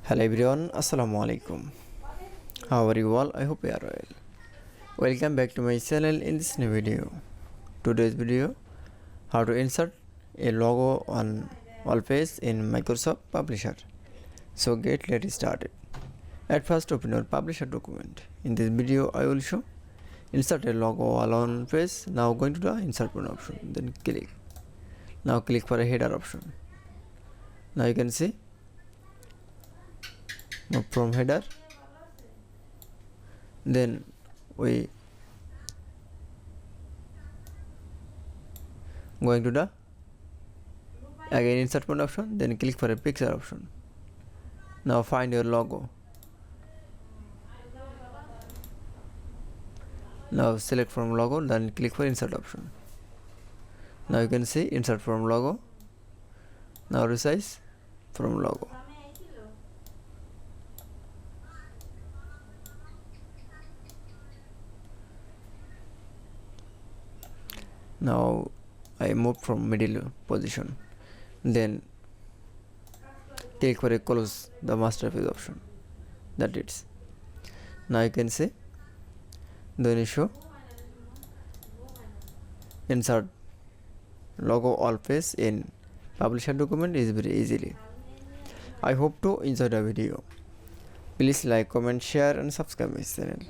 Hello everyone, Assalamu alaikum. How are you all? I hope you are well. Welcome back to my channel in this new video. Today's video, how to insert a logo on wall page in Microsoft Publisher. So let's start it. At first open your Publisher document. In this video I will show insert a logo on page. Now going to the insert one option, then click. Now click for a header option. Now you can see from header, then we going to the again insert one option, then click for a picture option. Now find your logo. Now select from logo, then click for insert option. Now you can see insert from logo. Now resize from logo. Now I move from middle position, then click for a close the master page option. That it's. Now you can see then show insert logo all page in publisher document is very easily. I hope to enjoy the video. Please like, comment, share and subscribe my channel.